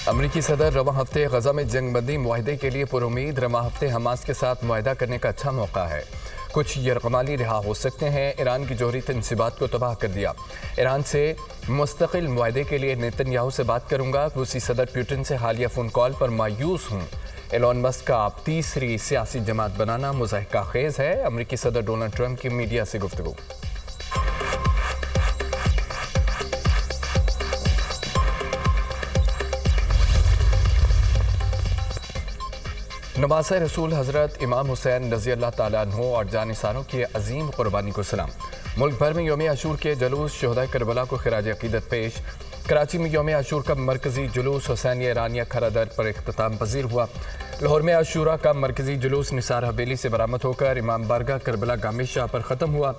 امریکی صدر رواں ہفتے غزہ میں جنگ بندی معاہدے کے لیے پرامید رواں ہفتے حماس کے ساتھ معاہدہ کرنے کا اچھا موقع ہے۔ کچھ یرغمالی رہا ہو سکتے ہیں۔ ایران کی جوہری تنصیبات کو تباہ کر دیا۔ ایران سے مستقل معاہدے کے لیے نیتن یاہو سے بات کروں گا۔ روسی صدر پیوٹن سے حالیہ فون کال پر مایوس ہوں۔ ایلون مسک کا تیسری سیاسی جماعت بنانا مضحکہ خیز ہے۔ امریکی صدر ڈونلڈ ٹرمپ کی میڈیا سے گفتگو۔ نواسۂ رسول حضرت امام حسین رضی اللہ تعالیٰ عنہ اور جانثاروں کی عظیم قربانی کو سلام۔ ملک بھر میں یوم عاشور کے جلوس، شہدائے کربلا کو خراج عقیدت پیش۔ کراچی میں یوم عاشور کا مرکزی جلوس حسینیہ ایرانیہ کھرا در پر اختتام پذیر ہوا۔ لاہور میں عاشورہ کا مرکزی جلوس نثار حویلی سے برآمد ہو کر امام بارگاہ کربلا گامدی شاہ پر ختم ہوا۔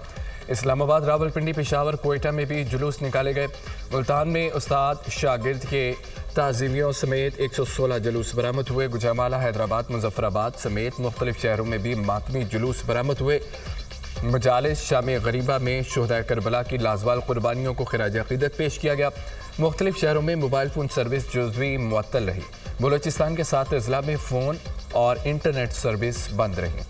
اسلام آباد، راولپنڈی، پشاور، کوئٹہ میں بھی جلوس نکالے گئے۔ ملتان میں استاد شاگرد کے تعزیمیوں سمیت 116 جلوس برآمد ہوئے۔ گوجرانوالہ، حیدرآباد، مظفر آباد سمیت مختلف شہروں میں بھی ماتمی جلوس برآمد ہوئے۔ مجالس شام غریبہ میں شہدائے کربلا کی لازوال قربانیوں کو خراج عقیدت پیش کیا گیا۔ مختلف شہروں میں موبائل فون سروس جزوی معطل رہی۔ بلوچستان کے 7 اضلاع میں فون اور انٹرنیٹ سروس بند رہی۔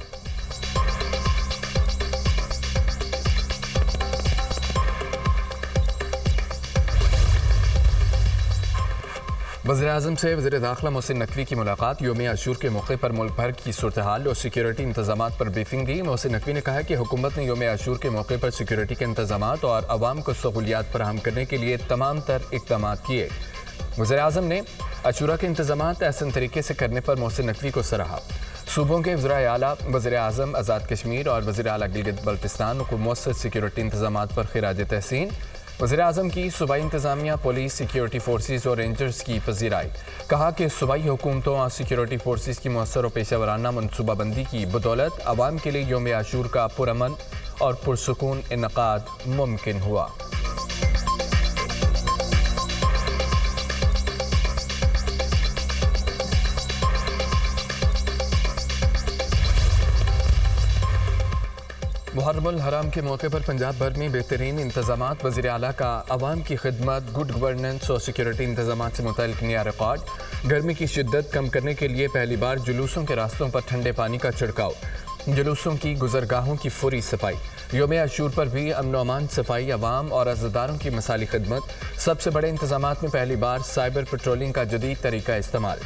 وزیراعظم سے وزیر داخلہ محسن نقوی کی ملاقات۔ یوم عاشور کے موقع پر ملک بھر کی صورتحال اور سیکیورٹی انتظامات پر بریفنگ دی۔ محسن نقوی نے کہا کہ حکومت نے یوم عاشور کے موقع پر سیکیورٹی کے انتظامات اور عوام کو سہولیات فراہم کرنے کے لیے تمام تر اقدامات کیے۔ وزیراعظم نے عاشورہ کے انتظامات احسن طریقے سے کرنے پر محسن نقوی کو سراہا۔ صوبوں کے وزرائے اعلیٰ، وزیر اعظم آزاد کشمیر اور وزیر اعلیٰ گلگت بلتستان کو مؤثر سیکیورٹی انتظامات پر خراج تحسین۔ وزیر اعظم کی صوبائی انتظامیہ، پولیس، سیکیورٹی فورسز اور رینجرز کی پذیرائی۔ کہا کہ صوبائی حکومتوں اور سیکیورٹی فورسز کی مؤثر و پیشہ ورانہ منصوبہ بندی کی بدولت عوام کے لیے یوم عاشور کا پرامن اور پرسکون انعقاد ممکن ہوا۔ محرم الحرام کے موقع پر پنجاب بھر میں بہترین انتظامات۔ وزیر اعلیٰ کا عوام کی خدمت، گڈ گورننس اور سیکیورٹی انتظامات سے متعلق نیا ریکارڈ۔ گرمی کی شدت کم کرنے کے لیے پہلی بار جلوسوں کے راستوں پر ٹھنڈے پانی کا چھڑکاؤ۔ جلوسوں کی گزرگاہوں کی فوری صفائی۔ یوم عاشور پر بھی امن و امان، صفائی، عوام اور عزاداروں کی مثالی خدمت۔ سب سے بڑے انتظامات میں پہلی بار سائبر پیٹرولنگ کا جدید طریقہ استعمال۔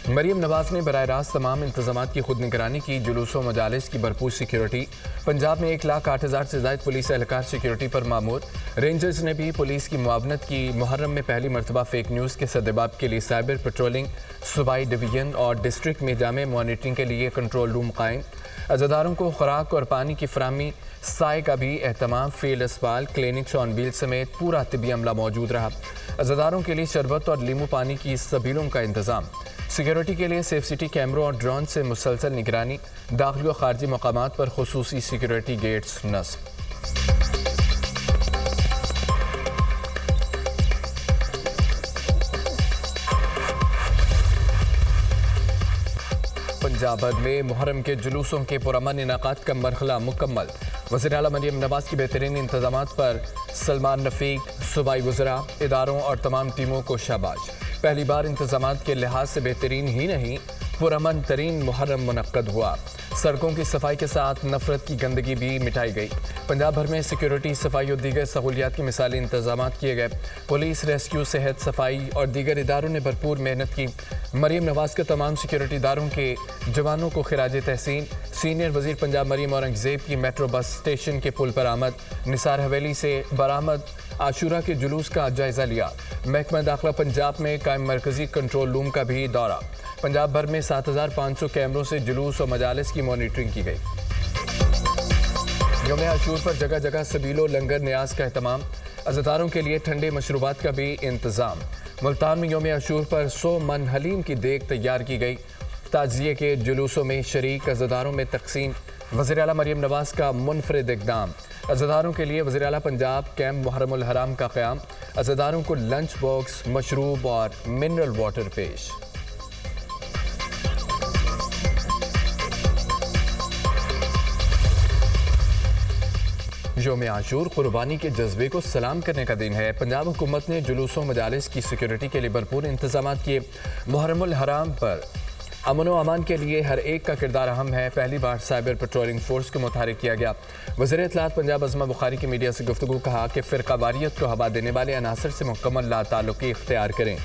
مریم نواز نے براہ راست تمام انتظامات کی خود نگرانی کی۔ جلوسوں مجالس کی بھرپور سیکیورٹی۔ پنجاب میں 1,08,000 سے زائد پولیس اہلکار سیکیورٹی پر مامور۔ رینجرز نے بھی پولیس کی معاونت کی۔ محرم میں پہلی مرتبہ فیک نیوز کے سدباب کے لیے سائبر پیٹرولنگ۔ صوبائی ڈویژن اور ڈسٹرکٹ میں جامع مانیٹرنگ کے لیے کنٹرول روم قائم۔ عزاداروں کو خوراک اور پانی کی فراہمی، سائے کا بھی اہتمام۔ فیلڈ اسپتال، کلینکس آن ویل سمیت پورا طبی عملہ موجود رہا۔ عزاداروں کے لیے شربت اور لیمو پانی کی سبیلوں کا انتظام۔ سیکیورٹی کے لیے سیف سٹی کیمروں اور ڈرون سے مسلسل نگرانی۔ داخلی و خارجی مقامات پر خصوصی سیکیورٹی گیٹس نصب۔ پنجاب بھر میں محرم کے جلوسوں کے پرامن انعقاد کا مرحلہ مکمل۔ وزیر اعلیٰ مریم نواز کی بہترین انتظامات پر سلمان رفیق، صوبائی وزراء، اداروں اور تمام ٹیموں کو شاباش۔ پہلی بار انتظامات کے لحاظ سے بہترین ہی نہیں، پرامن ترین محرم منعقد ہوا۔ سڑکوں کی صفائی کے ساتھ نفرت کی گندگی بھی مٹائی گئی۔ پنجاب بھر میں سیکیورٹی، صفائی اور دیگر سہولیات کے مثالی انتظامات کیے گئے۔ پولیس، ریسکیو، صحت، صفائی اور دیگر اداروں نے بھرپور محنت کی۔ مریم نواز کے تمام سیکیورٹی اداروں کے جوانوں کو خراج تحسین۔ سینئر وزیر پنجاب مریم اورنگزیب کی میٹرو بس اسٹیشن کے پل پر آمد۔ نثار حویلی سے برآمد عاشورہ کے جلوس کا جائزہ لیا۔ محکمہ داخلہ پنجاب میں قائم مرکزی کنٹرول روم کا بھی دورہ۔ پنجاب بھر میں 7,500 کیمروں سے جلوس و مجالس کی مانیٹرنگ کی گئی۔ یوم عاشور پر جگہ جگہ سبیل و لنگر نیاز کا اہتمام۔ عزاداروں کے لیے ٹھنڈے مشروبات کا بھی انتظام۔ ملتان میں یوم عاشور پر 100 من حلیم کی دیگ تیار کی گئی۔ تعزیے کے جلوسوں میں شریک عزاداروں میں تقسیم۔ وزیر اعلیٰ مریم نواز کا منفرد اقدام۔ عزاداروں کے لیے وزیر اعلیٰ پنجاب کیمپ محرم الحرام کا قیام۔ عزاداروں کو لنچ باکس، مشروب اور منرل واٹر پیش۔ یوم عاشور قربانی کے جذبے کو سلام کرنے کا دن ہے۔ پنجاب حکومت نے جلوسوں مجالس کی سیکیورٹی کے لیے بھرپور انتظامات کیے۔ محرم الحرام پر امن و امان کے لیے ہر ایک کا کردار اہم ہے۔ پہلی بار سائبر پیٹرولنگ فورس کو متحرک کیا گیا۔ وزیر اطلاعات پنجاب عظمہ بخاری کی میڈیا سے گفتگو کہا کہ فرقہ واریت کو ہوا دینے والے عناصر سے مکمل لا تعلقی اختیار کریں۔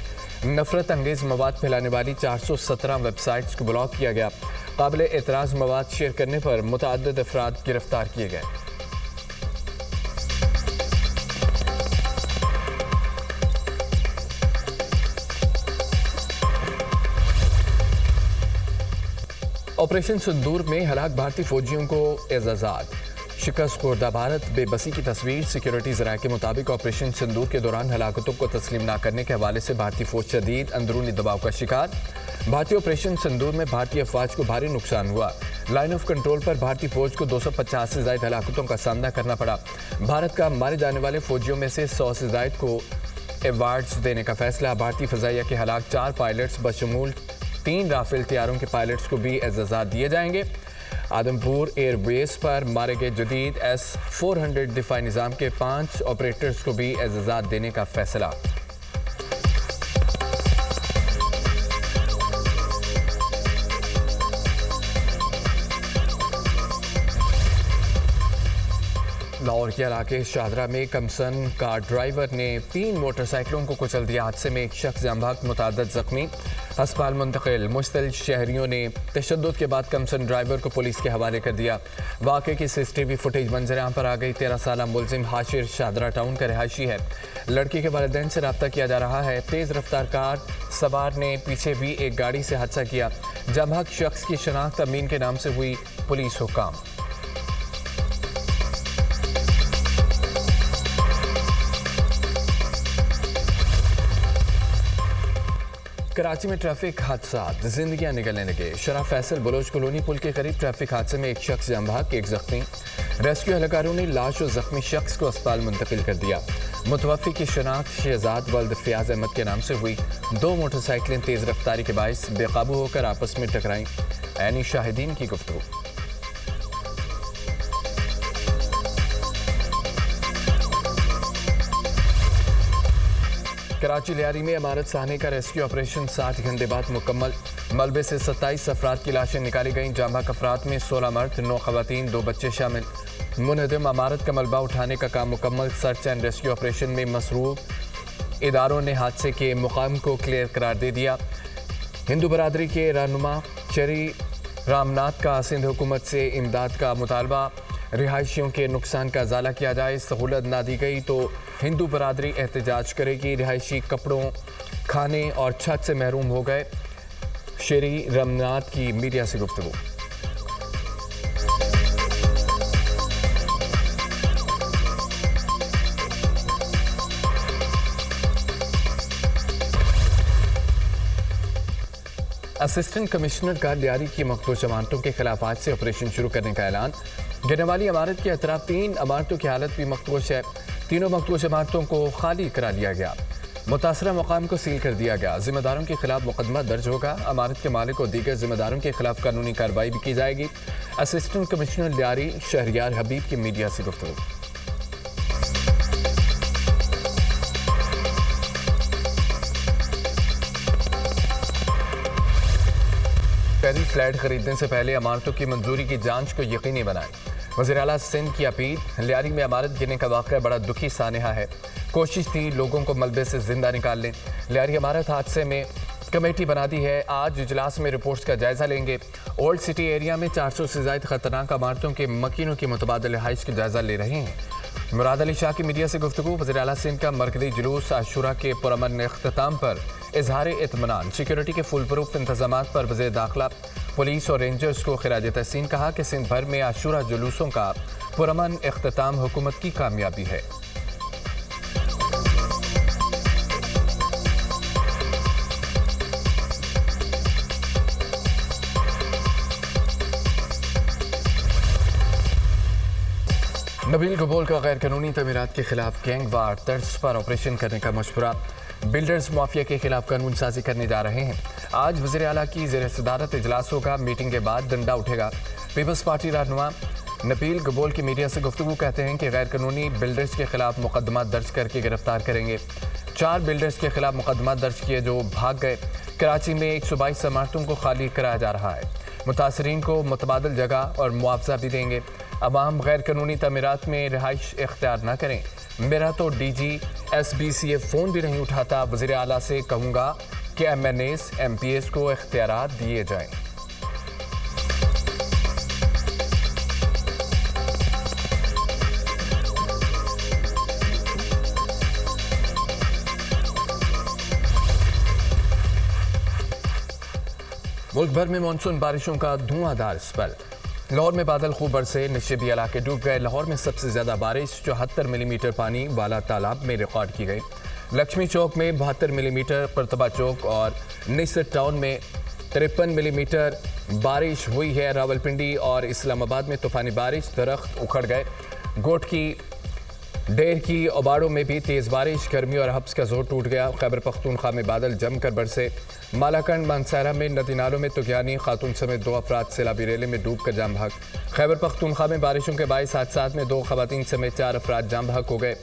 نفرت انگیز مواد پھیلانے والی 417 ویب سائٹس کو بلاک کیا گیا۔ قابل اعتراض مواد شیئر کرنے پر متعدد افراد گرفتار کیے گئے۔ آپریشن سندور میں ہلاک بھارتی فوجیوں کو اعزازات۔ شکست خوردہ بھارت بے بسی کی تصویر۔ سیکیورٹی ذرائع کے مطابق آپریشن سندور کے دوران ہلاکتوں کو تسلیم نہ کرنے کے حوالے سے بھارتی فوج شدید اندرونی دباؤ کا شکار۔ بھارتی آپریشن سندور میں بھارتی افواج کو بھاری نقصان ہوا۔ لائن آف کنٹرول پر بھارتی فوج کو 250 سے زائد ہلاکتوں کا سامنا کرنا پڑا۔ بھارت کا مارے جانے والے فوجیوں میں سے 100 سے زائد کو ایوارڈز دینے کا فیصلہ۔ بھارتی فضائیہ کے ہلاک 4 پائلٹس بشمول 3 رافیل طیاروں کے پائلٹس کو بھی اعزازات دیے جائیں گے۔ آدمپور ایئر بیس پر مارے گئے جدید S-400 دفاعی نظام کے 5 آپریٹرز کو بھی اعزازات دینے کا فیصلہ۔ لاہور کے علاقے شاہدرہ میں کمسن کار ڈرائیور نے 3 موٹر سائیکلوں کو کچل دیا۔ حادثے میں ایک شخص جاں بحق، متعدد زخمی، ہسپتال منتقل۔ مشتعل شہریوں نے تشدد کے بعد کمسن ڈرائیور کو پولیس کے حوالے کر دیا۔ واقعے کی CCTV فوٹیج منظر عام پر آ گئی۔ 13 سالہ ملزم حاشر شاہدرہ ٹاؤن کا رہائشی ہے۔ لڑکی کے والدین سے رابطہ کیا جا رہا ہے۔ تیز رفتار کار سوار نے پیچھے بھی ایک گاڑی سے حادثہ کیا۔ جاں بحق شخص کی شناخت امین کے نام سے ہوئی، پولیس حکام۔ کراچی میں ٹریفک حادثات، زندگیاں نگلنے لگے۔ شرح فیصل بلوچ کالونی پل کے قریب ٹریفک حادثے میں ایک شخص جاں بحق، ایک زخمی۔ ریسکیو اہلکاروں نے لاش و زخمی شخص کو اسپتال منتقل کر دیا۔ متوفی کی شناخت شہزاد ولد فیاض احمد کے نام سے ہوئی۔ 2 موٹر سائیکلیں تیز رفتاری کے باعث بے قابو ہو کر آپس میں ٹکرائیں۔ عینی شاہدین کی گفتگو۔ کراچی لیاری میں عمارت سہنے کا ریسکیو آپریشن 60 گھنٹے بعد مکمل۔ ملبے سے 27 افراد کی لاشیں نکالی گئیں۔ جاں بحق افراد میں 16 مرد، 9 خواتین، 2 بچے شامل۔ منہدم عمارت کا ملبہ اٹھانے کا کام مکمل۔ سرچ اینڈ ریسکیو آپریشن میں مصروف اداروں نے حادثے کے مقام کو کلیئر قرار دے دیا۔ ہندو برادری کے رہنما چری رام ناتھ کا سندھ حکومت سے امداد کا مطالبہ۔ رہائشیوں کے نقصان کا ازالہ کیا جائے، سہولت نہ دی گئی تو ہندو برادری احتجاج کرے گی۔ رہائشی کپڑوں، کھانے اور چھت سے محروم ہو گئے۔ شری رام ناتھ کی میڈیا سے گفتگو۔ اسسٹنٹ کمشنر کا لیاری کی مخدوش عمارتوں کے خلاف آج سے آپریشن شروع کرنے کا اعلان۔ گرنے والی عمارت کے اطراف 3 عمارتوں کی حالت بھی مخدوش ہے۔ تینوں مخدوش عمارتوں کو خالی کرا لیا گیا۔ متاثرہ مقام کو سیل کر دیا گیا۔ ذمہ داروں کے خلاف مقدمہ درج ہوگا۔ عمارت کے مالک اور دیگر ذمہ داروں کے خلاف قانونی کارروائی بھی کی جائے گی۔ اسسٹنٹ کمشنر لیاری شہریار حبیب کی میڈیا سے گفتگو۔ پہلی فلیٹ خریدنے سے پہلے عمارتوں کی منظوری کی جانچ کو یقینی بنائیں۔ وزیر اعلیٰ سندھ کی اپیل۔ لیاری میں عمارت گرنے کا واقعہ بڑا دکھی سانحہ ہے۔ کوشش تھی لوگوں کو ملبے سے زندہ نکال لیں۔ لیاری عمارت حادثے میں کمیٹی بنا دی ہے۔ آج اجلاس میں رپورٹس کا جائزہ لیں گے۔ اولڈ سٹی ایریا میں 400 سے زائد خطرناک عمارتوں کے مکینوں کی متبادل رہائش کا جائزہ لے رہے ہیں۔ مراد علی شاہ کی میڈیا سے گفتگو۔ وزیر اعلیٰ سندھ کا مرکزی جلوس عاشورہ کے پرامن اختتام پر اظہار اطمینان۔ سیکیورٹی کے فل پروف انتظامات پر وزیر داخلہ، پولیس اور رینجرز کو خراج تحسین۔ کہا کہ سندھ بھر میں عاشورہ جلوسوں کا پرامن اختتام حکومت کی کامیابی ہے۔ نبیل گبول کا غیر قانونی تعمیرات کے خلاف گینگ وار طرز پر آپریشن کرنے کا مشورہ۔ بلڈرز مافیا کے خلاف قانون سازی کرنے جا رہے ہیں۔ آج وزیر اعلیٰ کی زیر صدارت اجلاس ہوگا۔ میٹنگ کے بعد ڈنڈا اٹھے گا۔ پیپلز پارٹی رہنما نبیل گبول کی میڈیا سے گفتگو کہتے ہیں کہ غیر قانونی بلڈرز کے خلاف مقدمات درج کر کے گرفتار کریں گے۔ 4 بلڈرز کے خلاف مقدمات درج کیے جو بھاگ گئے۔ کراچی میں 122 عمارتوں کو خالی کرایا جا رہا ہے۔ متاثرین کو متبادل جگہ اور معاوضہ بھی دیں گے۔ عوام غیر قانونی تعمیرات میں رہائش اختیار نہ کریں۔ میرا تو D G S B C F phone بھی نہیں اٹھاتا، وزیر اعلیٰ سے کہوں گا کہ M N As M P As کو اختیارات دیے جائیں۔ ملک بھر میں مانسون بارشوں کا دھواں دھار اسپیل۔ لاہور میں بادل خوب برسے، نشیبی علاقے ڈوب گئے۔ لاہور میں سب سے زیادہ بارش 74 ملی میٹر پانی والا تالاب میں ریکارڈ کی گئی۔ لکشمی چوک میں 72 ملی میٹر، قرطبہ چوک اور نصرت ٹاؤن میں 53 ملی میٹر بارش ہوئی ہے۔ راولپنڈی اور اسلام آباد میں طوفانی بارش، درخت اکھڑ گئے۔ گوٹ کی ڈیر کی اوباڑوں میں بھی تیز بارش، گرمی اور حبس کا زور ٹوٹ گیا۔ خیبر پختونخوا میں بادل جم کر برسے۔ مالاکنڈ مانسہرہ میں ندی نالوں میں طغیانی، خاتون سمیت 2 افراد سیلابی ریلے میں ڈوب کر جام بحق۔ خیبر پختونخوا میں بارشوں کے باعث حادثات میں 2 خواتین سمیت 4 افراد جام بحق ہو گئے۔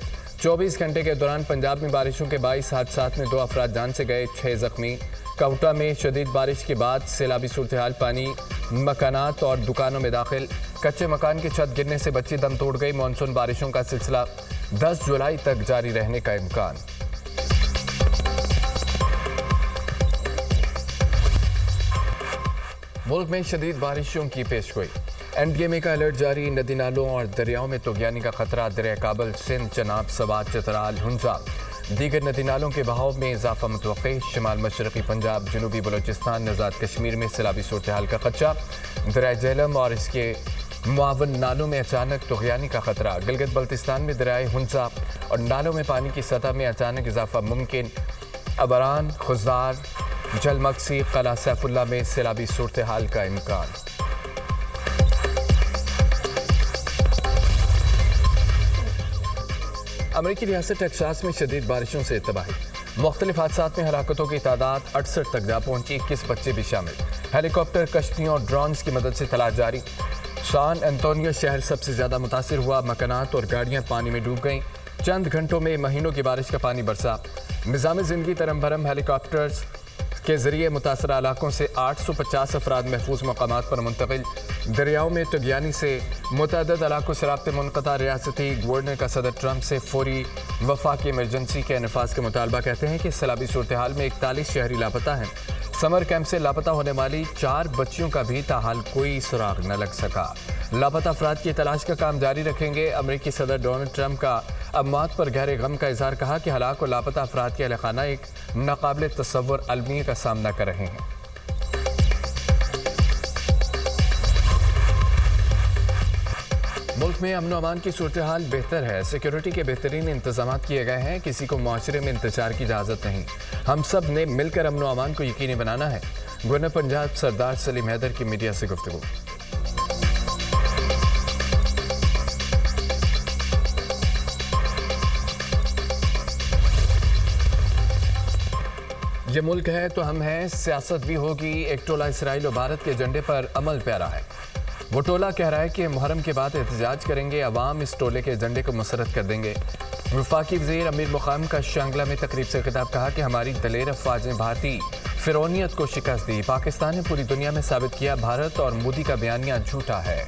24 گھنٹے کے دوران پنجاب میں بارشوں کے باعث حادثات میں 2 افراد جان سے گئے، 6 زخمی۔ کوٹا میں شدید بارش کے بعد سیلابی صورتحال، پانی مکانات اور دکانوں میں داخل۔ کچے مکان کی چھت گرنے سے بچی دم توڑ گئی۔ مانسون بارشوں کا سلسلہ 10 جولائی تک جاری رہنے کا امکان۔ ملک میں شدید بارشوں کی پیشگوئی، این ڈی ایم اے کا الرٹ جاری۔ ندی نالوں اور دریاؤں میں طغیانی کا خطرہ، دریا کابل، سندھ، چناب، سوات، چترال، ہنسا دیگر ندی نالوں کے بہاؤ میں اضافہ متوقع۔ شمال مشرقی پنجاب، جنوبی بلوچستان، نژاد کشمیر میں سیلابی صورتحال کا خدشہ۔ دریائے جہلم اور اس کے معاون نالوں میں اچانک طغیانی کا خطرہ۔ گلگت بلتستان میں دریائے ہنسا اور نالوں میں پانی کی سطح میں اچانک اضافہ ممکن۔ ابران، خزار، جلمکسی، قلعہ سیف اللہ میں سیلابی صورتحال کا امکان۔ امریکی ریاست ٹیکساس میں شدید بارشوں سے تباہی، مختلف حادثات میں ہلاکتوں کی تعداد 68 تک جا پہنچی، 21 بچے بھی شامل۔ ہیلی کاپٹر، کشتیوں اور ڈرونز کی مدد سے تلاش جاری۔ سان انطونیو شہر سب سے زیادہ متاثر ہوا، مکانات اور گاڑیاں پانی میں ڈوب گئیں۔ چند گھنٹوں میں مہینوں کی بارش کا پانی برسا۔ نظام زندگی ترم بھرم، ہیلی کاپٹرز کے ذریعے متاثرہ علاقوں سے 850 افراد محفوظ مقامات پر منتقل۔ دریاؤں میں طغیانی سے متعدد علاقوں سے رابطے منقطع۔ ریاستی گورنر کا صدر ٹرمپ سے فوری وفاقی ایمرجنسی کے نفاذ کا مطالبہ، کہتے ہیں کہ سیلابی صورتحال میں 41 شہری لاپتہ ہیں۔ سمر کیمپ سے لاپتہ ہونے والی 4 بچیوں کا بھی تاحال کوئی سراغ نہ لگ سکا۔ لاپتہ افراد کی تلاش کا کام جاری رکھیں گے۔ امریکی صدر ڈونلڈ ٹرمپ کا اموات پر گہرے غم کا اظہار، کہا کہ ہلاک اور لاپتہ افراد کے اہل خانہ ایک ناقابل تصور المیہ کا سامنا کر رہے ہیں۔ ملک میں امن و امان کی صورتحال بہتر ہے، سیکیورٹی کے بہترین انتظامات کیے گئے ہیں، کسی کو معاشرے میں انتشار کی اجازت نہیں۔ ہم سب نے مل کر امن و امان کو یقینی بنانا ہے۔ گورنر پنجاب سردار سلیم حیدر کی میڈیا سے گفتگو۔ یہ ملک ہے تو ہم ہیں، سیاست بھی ہوگی۔ ایک ٹولہ اسرائیل و بھارت کے ایجنڈے پر عمل پیرا ہے۔ وہ ٹولہ کہہ رہا ہے کہ محرم کے بعد احتجاج کریں گے، عوام اس ٹولے کے ایجنڈے کو مسرت کر دیں گے۔ وفاقی وزیر امیر مقام کا شانگلہ میں تقریب سے خطاب، کہا کہ ہماری دلیر افواج نے بھارتی فرعونیت کو شکست دی۔ پاکستان نے پوری دنیا میں ثابت کیا بھارت اور مودی کا بیانیہ جھوٹا ہے۔